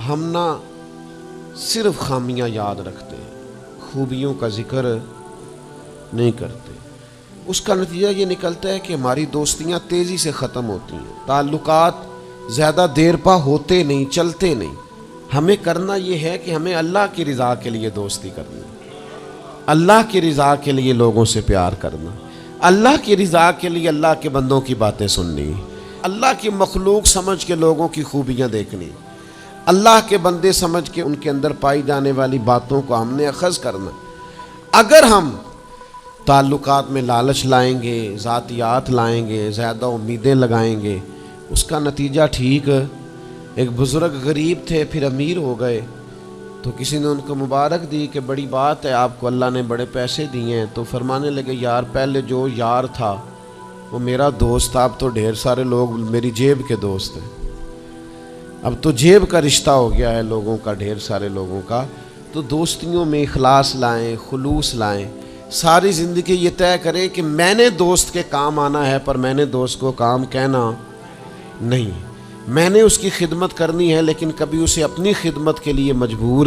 ہم نہ صرف خامیاں یاد رکھتے ہیں، خوبیوں کا ذکر نہیں کرتے۔ اس کا نتیجہ یہ نکلتا ہے کہ ہماری دوستیاں تیزی سے ختم ہوتی ہیں، تعلقات زیادہ دیر پا ہوتے نہیں، چلتے نہیں۔ ہمیں کرنا یہ ہے کہ ہمیں اللہ کی رضا کے لیے دوستی کرنی، اللہ کی رضا کے لیے لوگوں سے پیار کرنا، اللہ کی رضا کے لیے اللہ کے بندوں کی باتیں سننی، اللہ کی مخلوق سمجھ کے لوگوں کی خوبیاں دیکھنی، اللہ کے بندے سمجھ کے ان کے اندر پائی جانے والی باتوں کو ہم نے اخذ کرنا۔ اگر ہم تعلقات میں لالچ لائیں گے، ذاتیات لائیں گے، زیادہ امیدیں لگائیں گے، اس کا نتیجہ ٹھیک ایک بزرگ غریب تھے پھر امیر ہو گئے، تو کسی نے ان کو مبارک دی کہ بڑی بات ہے، آپ کو اللہ نے بڑے پیسے دیے ہیں، تو فرمانے لگے یار پہلے جو یار تھا وہ میرا دوست تھا، اب تو ڈھیر سارے لوگ میری جیب کے دوست ہیں، اب تو جیب کا رشتہ ہو گیا ہے لوگوں کا، ڈھیر سارے لوگوں کا۔ تو دوستیوں میں اخلاص لائیں، خلوص لائیں، ساری زندگی یہ طے کریں کہ میں نے دوست کے کام آنا ہے، پر میں نے دوست کو کام کہنا نہیں، میں نے اس کی خدمت کرنی ہے لیکن کبھی اسے اپنی خدمت کے لیے مجبور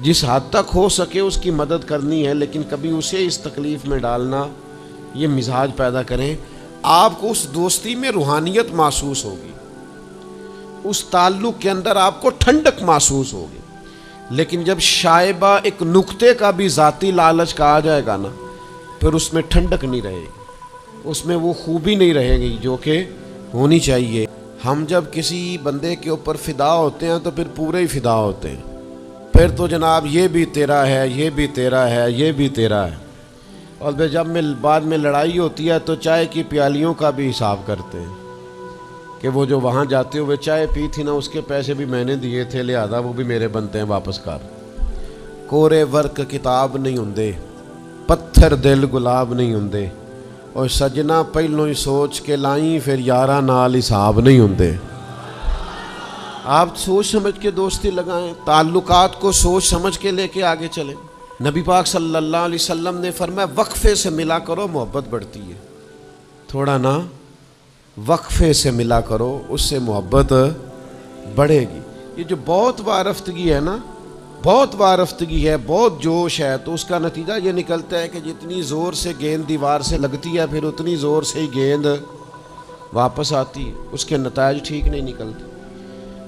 جس حد تک ہو سکے اس کی مدد کرنی ہے، لیکن کبھی اسے اس تکلیف میں ڈالنا، یہ مزاج پیدا کریں۔ آپ کو اس دوستی میں روحانیت محسوس ہوگی، اس تعلق کے اندر آپ کو ٹھنڈک محسوس ہوگی، لیکن جب شائبہ ایک نقطے کا بھی ذاتی لالچ کا آ جائے گا نا، پھر اس میں ٹھنڈک نہیں رہے گی، اس میں وہ خوبی نہیں رہے گی جو کہ ہونی چاہیے۔ ہم جب کسی بندے کے اوپر فدا ہوتے ہیں تو پھر پورے ہی فدا ہوتے ہیں، پھر تو جناب یہ بھی تیرا ہے، یہ بھی تیرا ہے، یہ بھی تیرا ہے، اور پھر جب بعد میں لڑائی ہوتی ہے تو چائے کی پیالیوں کا بھی حساب کرتے ہیں کہ وہ جو وہاں جاتے ہوئے چائے پی تھی نا، اس کے پیسے بھی میں نے دیے تھے، لہذا وہ بھی میرے بنتے ہیں، واپس کر۔ کورے ورک کتاب نہیں ہوندے، پتھر دل گلاب نہیں ہوندے، اور سجنا پہلوں ہی سوچ کے لائیں، پھر یاراں نال حساب نہیں ہوندے۔ آپ سوچ سمجھ کے دوستی لگائیں، تعلقات کو سوچ سمجھ کے لے کے آگے چلیں۔ نبی پاک صلی اللہ علیہ وسلم نے فرمایا وقفے سے ملا کرو، محبت بڑھتی ہے، تھوڑا نا وقفے سے ملا کرو، اس سے محبت بڑھے گی۔ یہ جو بہت وارفتگی ہے نا، بہت وارفتگی ہے، بہت جوش ہے، تو اس کا نتیجہ یہ نکلتا ہے کہ جتنی زور سے گیند دیوار سے لگتی ہے پھر اتنی زور سے ہی گیند واپس آتی ہے، اس کے نتائج ٹھیک نہیں نکلتے۔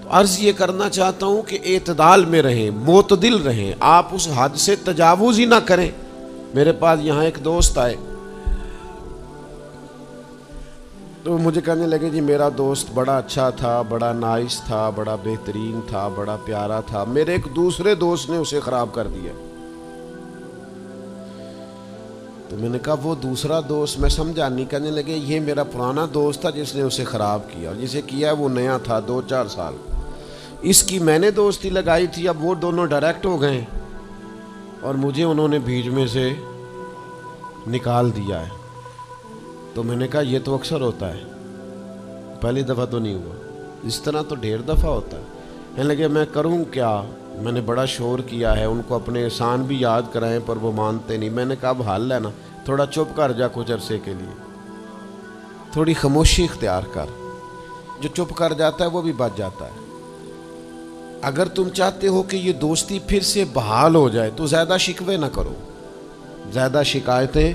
تو عرض یہ کرنا چاہتا ہوں کہ اعتدال میں رہیں، معتدل رہیں، آپ اس حد سے تجاوز ہی نہ کریں۔ میرے پاس یہاں ایک دوست آئے تو مجھے کہنے لگے جی میرا دوست بڑا اچھا تھا، بڑا نائس تھا، بڑا بہترین تھا، بڑا پیارا تھا، میرے ایک دوسرے دوست نے اسے خراب کر دیا۔ تو میں نے کہا وہ دوسرا دوست میں سمجھا نہیں۔ کہنے لگے یہ میرا پرانا دوست تھا جس نے اسے خراب کیا، اور جسے کیا وہ نیا تھا، 2-4 سال، اس کی میں نے دوستی لگائی تھی، اب وہ دونوں ڈائریکٹ ہو گئے اور مجھے انہوں نے بیچ میں سے نکال دیا ہے۔ تو میں نے کہا یہ تو اکثر ہوتا ہے، پہلی دفعہ تو نہیں ہوا، اس طرح تو ڈھیر دفعہ ہوتا ہے۔ کہنے لگے میں کروں کیا، میں نے بڑا شور کیا ہے، ان کو اپنے احسان بھی یاد کرائیں پر وہ مانتے نہیں۔ میں نے کہا اب حل ہے نا، تھوڑا چپ کر جا کچھ عرصے کے لیے، تھوڑی خاموشی اختیار کر، جو چپ کر جاتا ہے وہ بھی بچ جاتا ہے۔ اگر تم چاہتے ہو کہ یہ دوستی پھر سے بحال ہو جائے تو زیادہ شکوے نہ کرو، زیادہ شکایتیں۔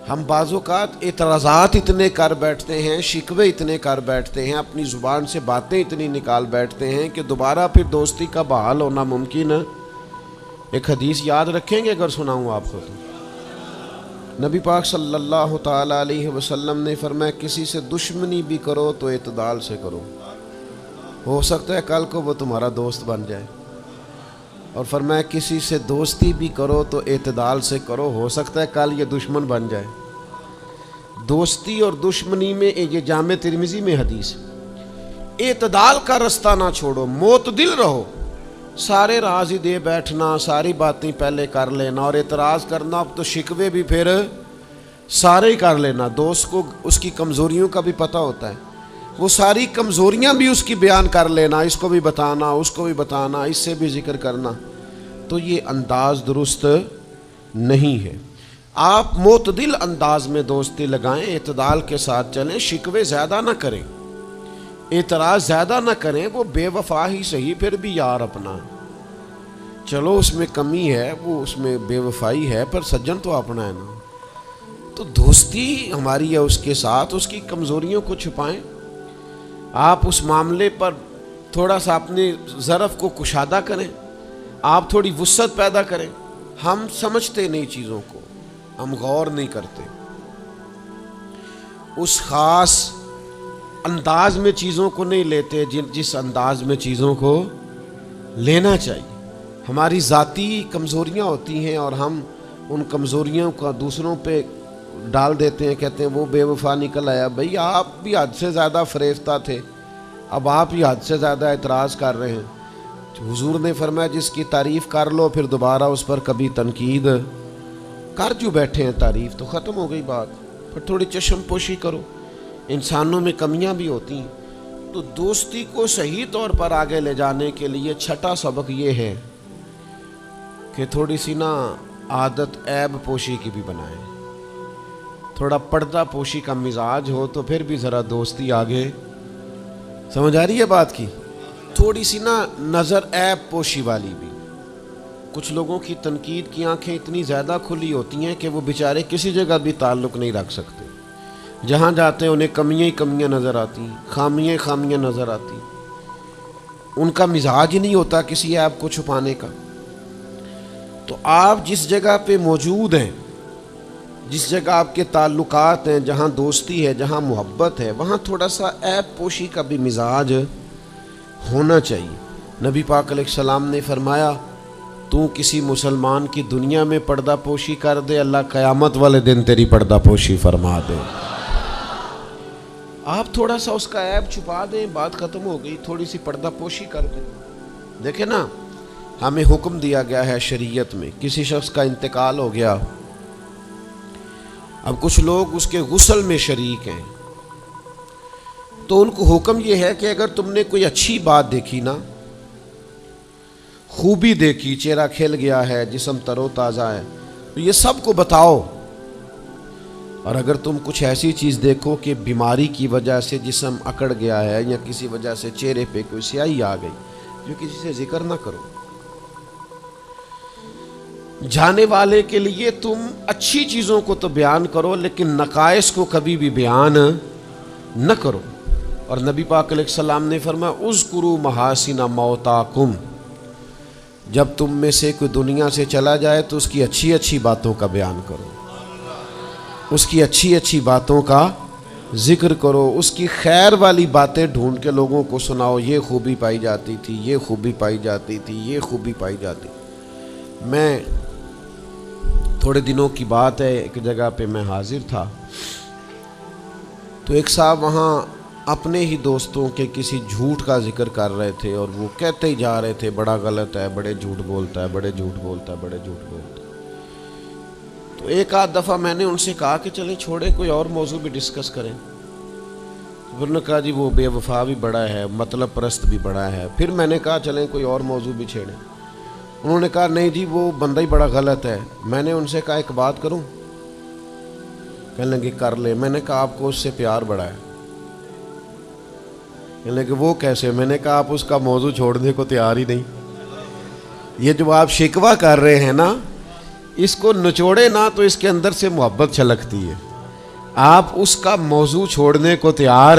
ہم بعض اوقات اعتراضات اتنے کر بیٹھتے ہیں، شکوے اتنے کر بیٹھتے ہیں، اپنی زبان سے باتیں اتنی نکال بیٹھتے ہیں کہ دوبارہ پھر دوستی کا بحال ہونا ممکن ہے۔ ایک حدیث یاد رکھیں گے اگر سناؤں آپ کو تو؟ نبی پاک صلی اللہ تعالیٰ علیہ وسلم نے فرمایا کسی سے دشمنی بھی کرو تو اعتدال سے کرو، ہو سکتا ہے کل کو وہ تمہارا دوست بن جائے، اور فرمایا کسی سے دوستی بھی کرو تو اعتدال سے کرو، ہو سکتا ہے کل یہ دشمن بن جائے۔ دوستی اور دشمنی میں یہ جامع ترمذی میں حدیث، اعتدال کا رستہ نہ چھوڑو، معتدل رہو، سارے راز ہی دے بیٹھنا، ساری باتیں پہلے کر لینا اور اعتراض کرنا، اب تو شکوے بھی پھر سارے ہی کر لینا۔ دوست کو اس کی کمزوریوں کا بھی پتہ ہوتا ہے، وہ ساری کمزوریاں بھی اس کی بیان کر لینا، اس کو بھی بتانا، اس کو بھی بتانا، اس سے بھی ذکر کرنا، تو یہ انداز درست نہیں ہے۔ آپ معتدل انداز میں دوستی لگائیں، اعتدال کے ساتھ چلیں، شکوے زیادہ نہ کریں، اعتراض زیادہ نہ کریں، وہ بے وفا ہی صحیح پھر بھی یار اپنا، چلو اس میں کمی ہے، وہ اس میں بے وفائی ہے، پر سجن تو اپنا ہے نا۔ تو دوستی ہماری ہے اس کے ساتھ، اس کی کمزوریوں کو چھپائیں، آپ اس معاملے پر تھوڑا سا اپنے ظرف کو کشادہ کریں، آپ تھوڑی وسعت پیدا کریں۔ ہم سمجھتے نہیں چیزوں کو، ہم غور نہیں کرتے، اس خاص انداز میں چیزوں کو نہیں لیتے جس انداز میں چیزوں کو لینا چاہیے۔ ہماری ذاتی کمزوریاں ہوتی ہیں اور ہم ان کمزوریوں کا دوسروں پہ ڈال دیتے ہیں، کہتے ہیں وہ بے وفا نکل آیا۔ بھئی آپ بھی حد سے زیادہ فریفتہ تھے، اب آپ ہی حد سے زیادہ اعتراض کر رہے ہیں۔ حضور نے فرمایا جس کی تعریف کر لو پھر دوبارہ اس پر کبھی تنقید کر جو بیٹھے ہیں، تعریف تو ختم ہو گئی بات، پھر تھوڑی چشم پوشی کرو۔ انسانوں میں کمیاں بھی ہوتی ہیں، تو دوستی کو صحیح طور پر آگے لے جانے کے لیے چھٹا سبق یہ ہے کہ تھوڑی سی نا عادت عیب پوشی کی بھی بنائیں، تھوڑا پردہ پوشی کا مزاج ہو تو پھر بھی ذرا دوستی آگے، سمجھ آ رہی ہے بات کی؟ تھوڑی سی نا نظر عیب پوشی والی بھی۔ کچھ لوگوں کی تنقید کی آنکھیں اتنی زیادہ کھلی ہوتی ہیں کہ وہ بیچارے کسی جگہ بھی تعلق نہیں رکھ سکتے، جہاں جاتے ہیں انہیں کمیاں ہی کمیاں نظر آتی ہیں، خامیاں خامیاں نظر آتی ہیں، ان کا مزاج ہی نہیں ہوتا کسی عیب کو چھپانے کا۔ تو آپ جس جگہ پہ موجود ہیں، جس جگہ آپ کے تعلقات ہیں، جہاں دوستی ہے، جہاں محبت ہے، وہاں تھوڑا سا عیب پوشی کا بھی مزاج ہونا چاہیے۔ نبی پاک علیہ السلام نے فرمایا تو کسی مسلمان کی دنیا میں پردہ پوشی کر دے، اللہ قیامت والے دن تیری پردہ پوشی فرما دے۔ آپ تھوڑا سا اس کا عیب چھپا دیں، بات ختم ہو گئی، تھوڑی سی پردہ پوشی کر دیں۔ دیکھیں نا، ہمیں حکم دیا گیا ہے شریعت میں، کسی شخص کا انتقال ہو گیا، اب کچھ لوگ اس کے غسل میں شریک ہیں، تو ان کو حکم یہ ہے کہ اگر تم نے کوئی اچھی بات دیکھی نا، خوبی دیکھی، چہرہ کھل گیا ہے، جسم تر و تازہ ہے، تو یہ سب کو بتاؤ، اور اگر تم کچھ ایسی چیز دیکھو کہ بیماری کی وجہ سے جسم اکڑ گیا ہے یا کسی وجہ سے چہرے پہ کوئی سیاہی آ گئی، جو کسی سے ذکر نہ کرو۔ جانے والے کے لیے تم اچھی چیزوں کو تو بیان کرو، لیکن نقائص کو کبھی بھی بیان نہ کرو۔ اور نبی پاک علیہ السلام نے فرمایا اذکروا محاسن موتاکم، جب تم میں سے کوئی دنیا سے چلا جائے تو اس کی اچھی اچھی باتوں کا بیان کرو، اس کی اچھی اچھی باتوں کا ذکر کرو، اس کی خیر والی باتیں ڈھونڈ کے لوگوں کو سناؤ، یہ خوبی پائی جاتی تھی، یہ خوبی پائی جاتی تھی، یہ خوبی پائی جاتی۔ میں تھوڑے دنوں کی بات ہے، ایک جگہ پہ میں حاضر تھا، تو ایک صاحب وہاں اپنے ہی دوستوں کے کسی جھوٹ کا ذکر کر رہے تھے، اور وہ کہتے ہی جا رہے تھے بڑا غلط ہے، بڑے جھوٹ بولتا ہے، بڑے جھوٹ بولتا ہے، بڑے جھوٹ بولتا ہے۔ تو ایک آدھ دفعہ میں نے ان سے کہا کہ چلیں چھوڑے، کوئی اور موضوع بھی ڈسکس کریں۔ انہوں نے کہا جی وہ بے وفا بھی بڑا ہے، مطلب پرست بھی بڑا ہے۔ پھر میں نے کہا چلیں کوئی اور موضوع بھی چھیڑیں۔ انہوں نے کہا نہیں جی وہ بندہ ہی بڑا غلط ہے۔ میں نے ان سے کہا ایک بات کروں؟ کہنے لگے کر لے۔ میں نے کہا آپ کو اس سے پیار بڑا ہے؟ کہنے لگے وہ کیسے؟ میں نے کہا آپ اس کا موضوع چھوڑنے کو تیار ہی نہیں۔ یہ جو آپ شکوہ کر رہے ہیں نا، اس کو نچوڑے نا تو اس کے اندر سے محبت چھلکتی ہے۔ آپ اس کا موضوع چھوڑنے کو تیار،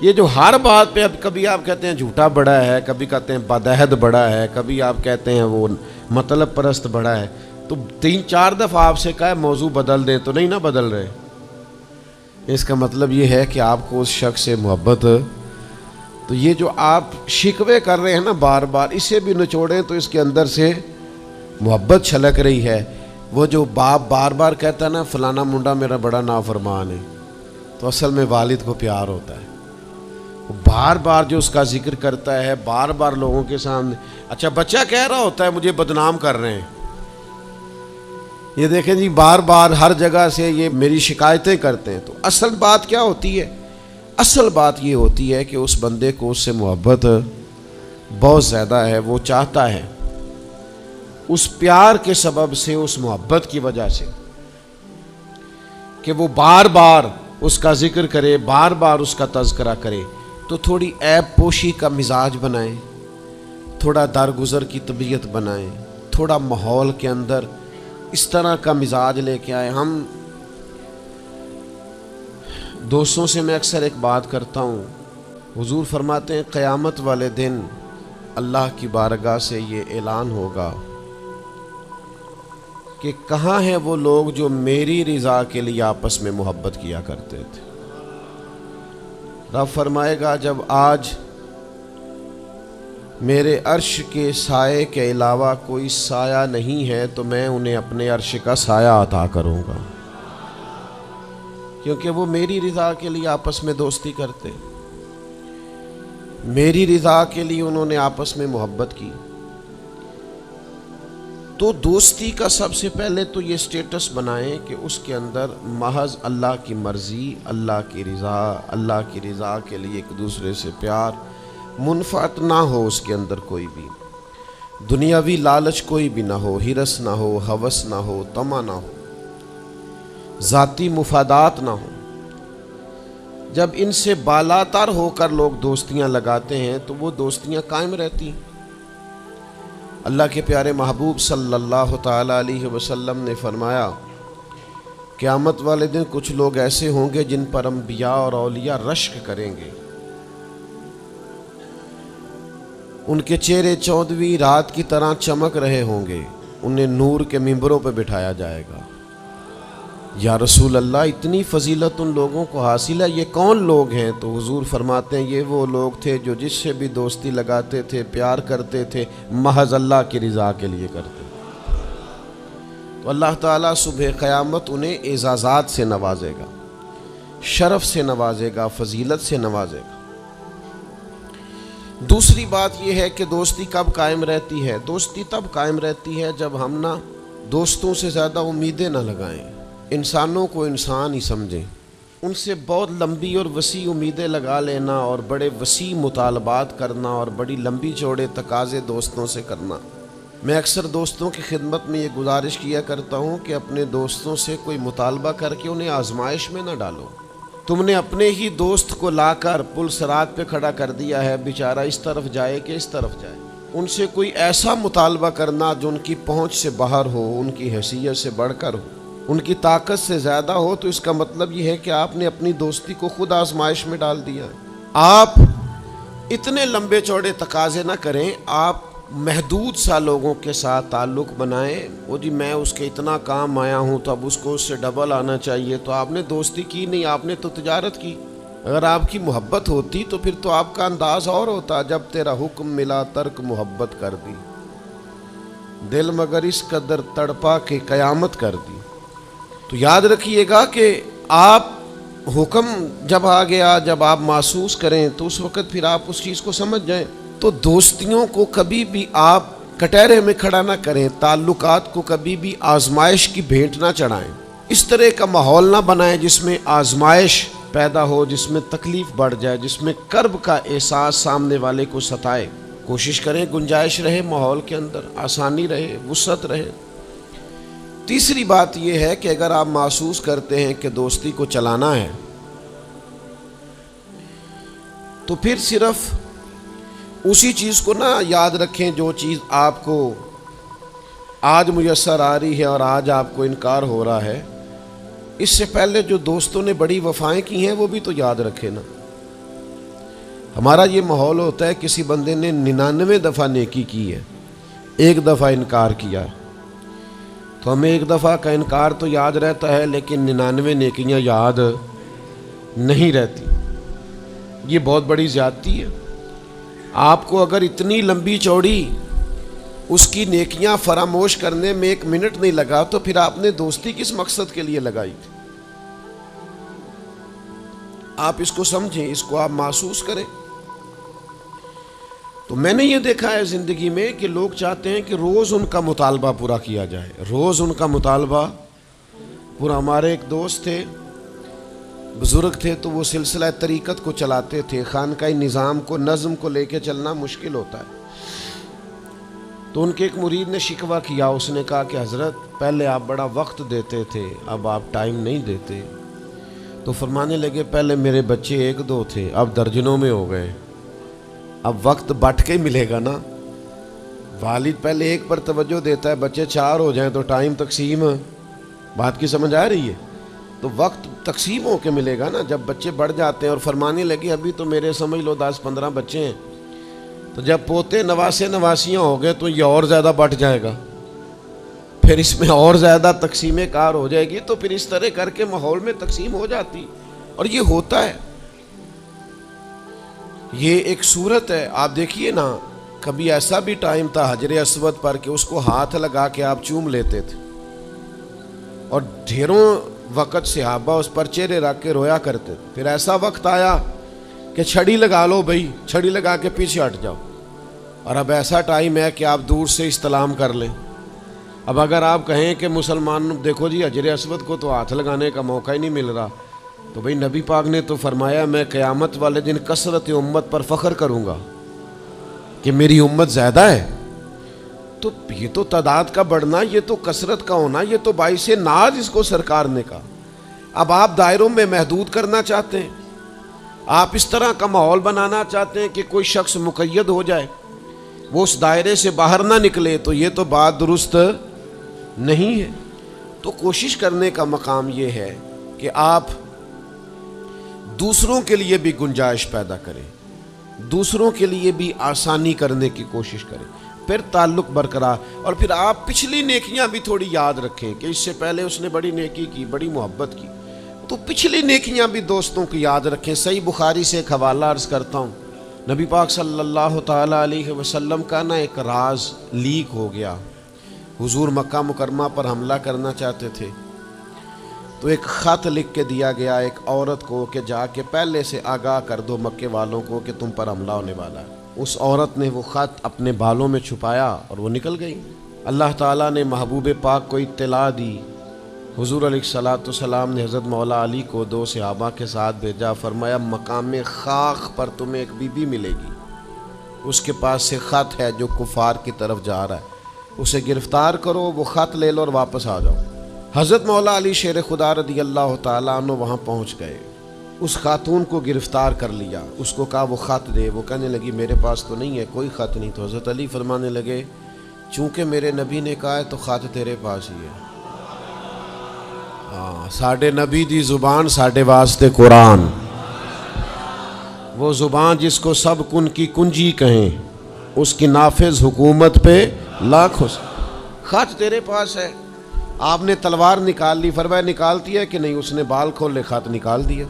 یہ جو ہر بات پہ اب کبھی آپ کہتے ہیں جھوٹا بڑا ہے، کبھی کہتے ہیں بدعہد بڑا ہے، کبھی آپ کہتے ہیں وہ مطلب پرست بڑا ہے، تو 3-4 دفعہ آپ سے کہا ہے موضوع بدل دیں تو نہیں نہ بدل رہے۔ اس کا مطلب یہ ہے کہ آپ کو اس شخص سے محبت، تو یہ جو آپ شکوے کر رہے ہیں نا بار بار، اسے بھی نچوڑیں تو اس کے اندر سے محبت چھلک رہی ہے۔ وہ جو باپ بار بار کہتا ہے نا فلانا منڈا میرا بڑا نافرمان ہے، تو اصل میں والد کو پیار ہوتا ہے۔ وہ بار بار جو اس کا ذکر کرتا ہے، بار بار لوگوں کے سامنے، اچھا بچہ کہہ رہا ہوتا ہے مجھے بدنام کر رہے ہیں، یہ دیکھیں جی بار بار ہر جگہ سے یہ میری شکایتیں کرتے ہیں۔ تو اصل بات کیا ہوتی ہے؟ اصل بات یہ ہوتی ہے کہ اس بندے کو اس سے محبت بہت زیادہ ہے، وہ چاہتا ہے اس پیار کے سبب سے، اس محبت کی وجہ سے کہ وہ بار بار اس کا ذکر کرے، بار بار اس کا تذکرہ کرے، تو تھوڑی عیب پوشی کا مزاج بنائیں، تھوڑا درگزر کی طبیعت بنائیں، تھوڑا ماحول کے اندر اس طرح کا مزاج لے کے آئے۔ ہم دوستوں سے میں اکثر ایک بات کرتا ہوں، حضور فرماتے ہیں قیامت والے دن اللہ کی بارگاہ سے یہ اعلان ہوگا کہ کہاں ہیں وہ لوگ جو میری رضا کے لیے آپس میں محبت کیا کرتے تھے۔ رب فرمائے گا جب آج میرے عرش کے سائے کے علاوہ کوئی سایہ نہیں ہے تو میں انہیں اپنے عرش کا سایہ عطا کروں گا، کیونکہ وہ میری رضا کے لیے آپس میں دوستی کرتے، میری رضا کے لیے انہوں نے آپس میں محبت کی۔ تو دوستی کا سب سے پہلے تو یہ سٹیٹس بنائیں کہ اس کے اندر محض اللہ کی مرضی، اللہ کی رضا، اللہ کی رضا کے لیے ایک دوسرے سے پیار، منفعت نہ ہو اس کے اندر کوئی بھی، دنیاوی لالچ کوئی بھی نہ ہو، ہرس نہ ہو، ہوس نہ ہو، طمع نہ ہو، ذاتی مفادات نہ ہو۔ جب ان سے بالاتر ہو کر لوگ دوستیاں لگاتے ہیں تو وہ دوستیاں قائم رہتی ہیں۔ اللہ کے پیارے محبوب صلی اللہ تعالی علیہ وسلم نے فرمایا قیامت والے دن کچھ لوگ ایسے ہوں گے جن پر انبیاء اور اولیاء رشک کریں گے، ان کے چہرے 14ویں رات کی طرح چمک رہے ہوں گے، انہیں نور کے ممبروں پہ بٹھایا جائے گا۔ یا رسول اللہ اتنی فضیلت ان لوگوں کو حاصل ہے، یہ کون لوگ ہیں؟ تو حضور فرماتے ہیں یہ وہ لوگ تھے جو جس سے بھی دوستی لگاتے تھے، پیار کرتے تھے، محض اللہ کی رضا کے لیے کرتے تھے۔ تو اللہ تعالیٰ صبح قیامت انہیں اعزازات سے نوازے گا، شرف سے نوازے گا، فضیلت سے نوازے گا۔ دوسری بات یہ ہے کہ دوستی کب قائم رہتی ہے؟ دوستی تب قائم رہتی ہے جب ہم نہ دوستوں سے زیادہ امیدیں نہ لگائیں، انسانوں کو انسان ہی سمجھیں، ان سے بہت لمبی اور وسیع امیدیں لگا لینا اور بڑے وسیع مطالبات کرنا اور بڑی لمبی چوڑے تقاضے دوستوں سے کرنا۔ میں اکثر دوستوں کی خدمت میں یہ گزارش کیا کرتا ہوں کہ اپنے دوستوں سے کوئی مطالبہ کر کے انہیں آزمائش میں نہ ڈالو۔ تم نے اپنے ہی دوست کو لا کر پل صراط پہ کھڑا کر دیا ہے، بیچارہ اس طرف جائے کہ اس طرف جائے۔ ان سے کوئی ایسا مطالبہ کرنا جو ان کی پہنچ سے باہر ہو، ان کی حیثیت سے بڑھ کر ہو، ان کی طاقت سے زیادہ ہو، تو اس کا مطلب یہ ہے کہ آپ نے اپنی دوستی کو خود آزمائش میں ڈال دیا۔ آپ اتنے لمبے چوڑے تقاضے نہ کریں، آپ محدود سا لوگوں کے ساتھ تعلق بنائیں۔ وہ جی میں اس کے اتنا کام آیا ہوں تو اب اس کو اس سے ڈبل آنا چاہیے، تو آپ نے دوستی کی نہیں، آپ نے تو تجارت کی۔ اگر آپ کی محبت ہوتی تو پھر تو آپ کا انداز اور ہوتا، جب تیرا حکم ملا ترک محبت کر دی، دل مگر اس قدر تڑپا کہ قیامت کر دی۔ تو یاد رکھیے گا کہ آپ حکم جب آ گیا، جب آپ محسوس کریں تو اس وقت پھر آپ اس چیز کو سمجھ جائیں۔ تو دوستیوں کو کبھی بھی آپ کٹہرے میں کھڑا نہ کریں، تعلقات کو کبھی بھی آزمائش کی بھیٹ نہ چڑھائیں، اس طرح کا ماحول نہ بنائیں جس میں آزمائش پیدا ہو، جس میں تکلیف بڑھ جائے، جس میں کرب کا احساس سامنے والے کو ستائے۔ کوشش کریں گنجائش رہے ماحول کے اندر، آسانی رہے، وسعت رہے۔ تیسری بات یہ ہے کہ اگر آپ محسوس کرتے ہیں کہ دوستی کو چلانا ہے تو پھر صرف اسی چیز کو نہ یاد رکھیں جو چیز آپ کو آج میسر آ رہی ہے اور آج آپ کو انکار ہو رہا ہے۔ اس سے پہلے جو دوستوں نے بڑی وفائیں کی ہیں وہ بھی تو یاد رکھے نا۔ ہمارا یہ ماحول ہوتا ہے کسی بندے نے 99 دفعہ نیکی کی ہے، ایک دفعہ انکار کیا، تو ہمیں ایک دفعہ کا انکار تو یاد رہتا ہے لیکن 99 نیکیاں یاد نہیں رہتی۔ یہ بہت بڑی زیادتی ہے۔ آپ کو اگر اتنی لمبی چوڑی اس کی نیکیاں فراموش کرنے میں 1 منٹ نہیں لگا تو پھر آپ نے دوستی کس مقصد کے لیے لگائی تھی؟ آپ اس کو سمجھیں، اس کو آپ محسوس کریں۔ تو میں نے یہ دیکھا ہے زندگی میں کہ لوگ چاہتے ہیں کہ روز ان کا مطالبہ پورا کیا جائے، روز ان کا مطالبہ پورا۔ ہمارے ایک دوست تھے، بزرگ تھے، تو وہ سلسلہ طریقت کو چلاتے تھے، خانقاہی نظام کو، نظم کو لے کے چلنا مشکل ہوتا ہے۔ تو ان کے ایک مرید نے شکوہ کیا، اس نے کہا کہ حضرت پہلے آپ بڑا وقت دیتے تھے، اب آپ ٹائم نہیں دیتے۔ تو فرمانے لگے پہلے میرے بچے 1-2 تھے، اب درجنوں میں ہو گئے، اب وقت بٹ کے ملے گا نا۔ والد پہلے ایک پر توجہ دیتا ہے، بچے 4 ہو جائیں تو ٹائم تقسیم، بات کی سمجھ آ رہی ہے؟ تو وقت تقسیم ہو کے ملے گا نا جب بچے بڑھ جاتے ہیں۔ اور فرمانے لگے ابھی تو میرے سمجھ لو 10-15 بچے ہیں، تو جب پوتے نواسے نواسیاں ہو گئے تو یہ اور زیادہ بٹ جائے گا، پھر اس میں اور زیادہ تقسیم کار ہو جائے گی، تو پھر اس طرح کر کے ماحول میں تقسیم ہو جاتی، اور یہ ہوتا ہے۔ یہ ایک صورت ہے، آپ دیکھیے نا، کبھی ایسا بھی ٹائم تھا حجر اسود پر کہ اس کو ہاتھ لگا کے آپ چوم لیتے تھے، اور ڈھیروں وقت صحابہ اس پر چہرے رکھ کے رویا کرتے تھے۔ پھر ایسا وقت آیا کہ چھڑی لگا لو بھائی، چھڑی لگا کے پیچھے ہٹ جاؤ، اور اب ایسا ٹائم ہے کہ آپ دور سے استلام کر لیں۔ اب اگر آپ کہیں کہ مسلمان دیکھو جی حجر اسود کو تو ہاتھ لگانے کا موقع ہی نہیں مل رہا، تو بھئی نبی پاک نے تو فرمایا میں قیامت والے دن کثرت امت پر فخر کروں گا کہ میری امت زیادہ ہے۔ تو یہ تو تعداد کا بڑھنا، یہ تو کثرت کا ہونا، یہ تو باعث ناز اس کو سرکار نے کہا۔ اب آپ دائروں میں محدود کرنا چاہتے ہیں، آپ اس طرح کا ماحول بنانا چاہتے ہیں کہ کوئی شخص مقید ہو جائے، وہ اس دائرے سے باہر نہ نکلے، تو یہ تو بات درست نہیں ہے۔ تو کوشش کرنے کا مقام یہ ہے کہ آپ دوسروں کے لیے بھی گنجائش پیدا کریں، دوسروں کے لیے بھی آسانی کرنے کی کوشش کریں، پھر تعلق برقرار۔ اور پھر آپ پچھلی نیکیاں بھی تھوڑی یاد رکھیں کہ اس سے پہلے اس نے بڑی نیکی کی، بڑی محبت کی، تو پچھلی نیکیاں بھی دوستوں کی یاد رکھیں۔ صحیح بخاری سے ایک حوالہ عرض کرتا ہوں، نبی پاک صلی اللہ تعالیٰ علیہ وسلم کا نا ایک راز لیک ہو گیا۔ حضور مکہ مکرمہ پر حملہ کرنا چاہتے تھے، تو ایک خط لکھ کے دیا گیا ایک عورت کو کہ جا کے پہلے سے آگاہ کر دو مکے والوں کو کہ تم پر حملہ ہونے والا ہے۔ اس عورت نے وہ خط اپنے بالوں میں چھپایا اور وہ نکل گئی۔ اللہ تعالیٰ نے محبوب پاک کو اطلاع دی، حضور علیہ الصلوۃ والسلام نے حضرت مولا علی کو 2 صحابہ کے ساتھ بھیجا، فرمایا مقام خاک پر تمہیں ایک بی بی ملے گی، اس کے پاس سے خط ہے جو کفار کی طرف جا رہا ہے، اسے گرفتار کرو، وہ خط لے لو اور واپس آ جاؤ۔ حضرت مولا علی شیر خدا رضی اللہ تعالیٰ عنہ وہاں پہنچ گئے، اس خاتون کو گرفتار کر لیا، اس کو کہا وہ خط دے، وہ کہنے لگی میرے پاس تو نہیں ہے، کوئی خط نہیں۔ تو حضرت علی فرمانے لگے چونکہ میرے نبی نے کہا ہے تو خط تیرے پاس ہی ہے۔ ساڈے نبی دی زبان ساڈے واسطے قرآن، وہ زبان جس کو سب کن کی کنجی کہیں، اس کی نافذ حکومت پہ لاکھوں۔ خط تیرے پاس ہے۔ آپ نے تلوار نکال لی، فرمایا نکالتی ہے کہ نہیں؟ اس نے بال کھولے، خط نکال دیا۔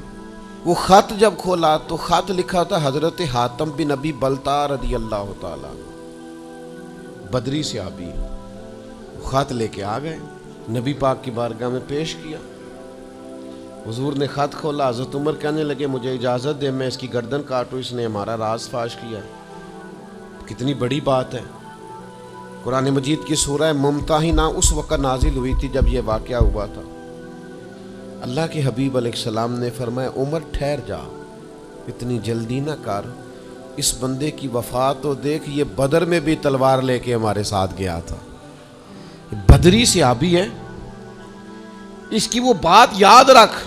وہ خط جب کھولا تو خط لکھا تھا حضرت حاتم بن نبی بلتا رضی اللہ تعالیٰ، بدری صحابی۔ خط لے کے آ گئے، نبی پاک کی بارگاہ میں پیش کیا۔ حضور نے خط کھولا، حضرت عمر کہنے لگے مجھے اجازت دے میں اس کی گردن کاٹوں، اس نے ہمارا راز فاش کیا۔ کتنی بڑی بات ہے۔ قرآن مجید کی سورہ ممتحنہ اس وقت نازل ہوئی تھی جب یہ واقعہ ہوا تھا۔ اللہ کے حبیب علیہ السلام نے فرمایا عمر ٹھہر جا، اتنی جلدی نہ کر، اس بندے کی وفات تو دیکھ، یہ بدر میں بھی تلوار لے کے ہمارے ساتھ گیا تھا، بدری صحابی ہے، اس کی وہ بات یاد رکھ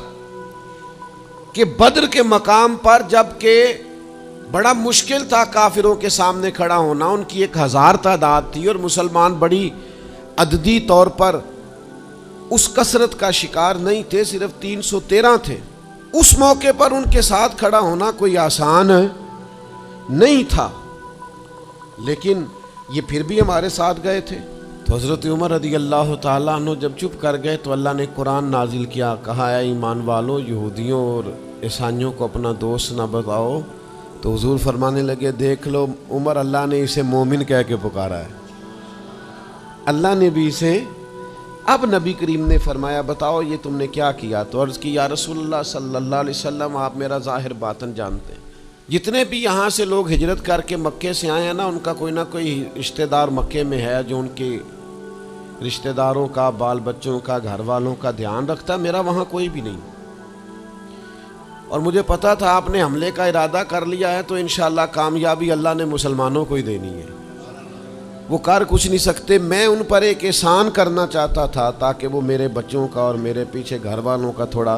کہ بدر کے مقام پر جب کہ بڑا مشکل تھا کافروں کے سامنے کھڑا ہونا، ان کی 1000 تعداد تھی اور مسلمان بڑی عددی طور پر اس کثرت کا شکار نہیں تھے، صرف 313 تھے۔ اس موقع پر ان کے ساتھ کھڑا ہونا کوئی آسان نہیں تھا، لیکن یہ پھر بھی ہمارے ساتھ گئے تھے۔ تو حضرت عمر رضی اللہ تعالیٰ عنہ جب چپ کر گئے تو اللہ نے قرآن نازل کیا، کہا اے ایمان والو یہودیوں اور عیسائیوں کو اپنا دوست نہ بتاؤ۔ تو حضور فرمانے لگے دیکھ لو عمر، اللہ نے اسے مومن کہہ کے پکارا ہے، اللہ نے بھی اسے۔ اب نبی کریم نے فرمایا بتاؤ یہ تم نے کیا کیا؟ تو عرض کی یا رسول اللہ صلی اللہ علیہ وسلم آپ میرا ظاہر باطن جانتے ہیں، جتنے بھی یہاں سے لوگ ہجرت کر کے مکے سے آئے ہیں نا، ان کا کوئی نہ کوئی رشتہ دار مکے میں ہے جو ان کے رشتہ داروں کا، بال بچوں کا، گھر والوں کا دھیان رکھتا ہے، میرا وہاں کوئی بھی نہیں۔ اور مجھے پتا تھا آپ نے حملے کا ارادہ کر لیا ہے تو انشاءاللہ کامیابی اللہ نے مسلمانوں کو ہی دینی ہے، وہ کر کچھ نہیں سکتے۔ میں ان پر ایک احسان کرنا چاہتا تھا تاکہ وہ میرے بچوں کا اور میرے پیچھے گھر والوں کا تھوڑا